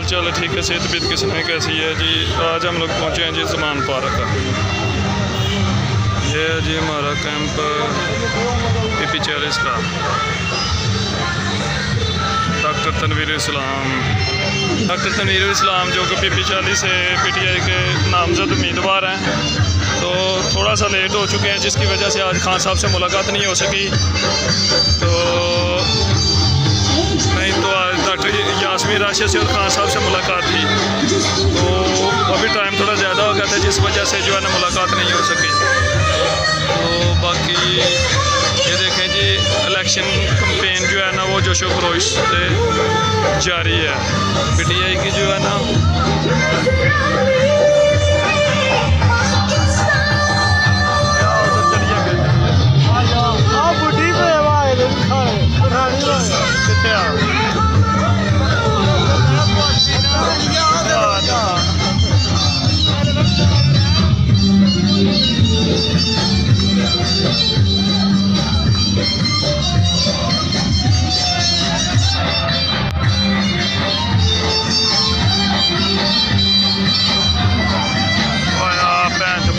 हाल चाल है? ठीक है। सेहत तबीयत किस ने कैसी है जी? आज हम लोग पहुँचे हैं जी ज़मान पार्क। ये है जी हमारा कैंप पीपी 40 का। डॉक्टर तनवीर इस्लाम जो कि पीपी 40 से पीटीआई के नामजद उम्मीदवार हैं, तो थोड़ा सा लेट हो चुके हैं जिसकी वजह से आज खान साहब से मुलाकात नहीं हो सकी। तो नहीं तो आज डॉक्टर यास्मीन राशिद से और खान साहब से मुलाकात थी, तो अभी टाइम थोड़ा ज़्यादा हो गया था जिस वजह से जो है ना मुलाकात नहीं हो सकी। तो बाकी ये देखें जी इलेक्शन कैंपेन जो है ना वो जोशो खरोश से जारी है। पीटीआई की जो है ना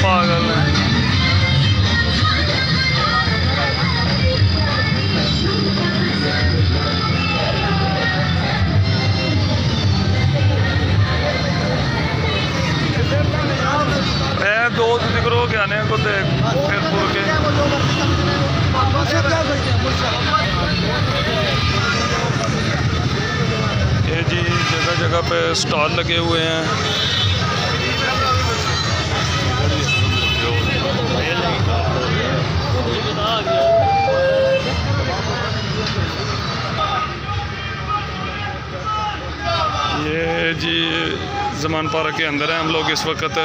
पागल है। दो करो क्या ने को फिर पूर के ये जी जगह जगह पे स्टॉल लगे हुए हैं। ये जी ज़मान पार्क के अंदर है हम लोग इस वक्त।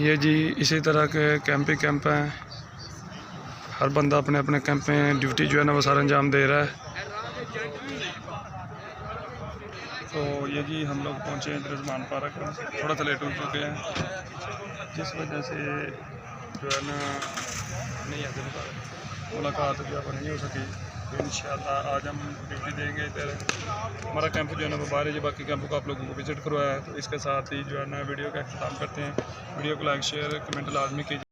ये जी इसी तरह के कैंप हैं। हर बंदा अपने अपने कैंप में ड्यूटी जो है ना वो सारा अंजाम दे रहा है। तो ये जी हम लोग पहुँचे हैं ज़मान पार्क। थोड़ा सा लेट हो चुके हैं जिस वजह से जो है ना नहीं आते मुलाकात जो है नहीं हो सकी। इंशाल्लाह आज हम ड्यूटी देंगे इधर। हमारा कैंप जो है ना वो बाहर है जी, बाकी कैंप को आप लोगों को विज़िट करवाया है। तो इसके साथ ही जो है ना वीडियो का अख्ताम करते हैं। वीडियो को लाइक शेयर कमेंट लाजमी कीजिए।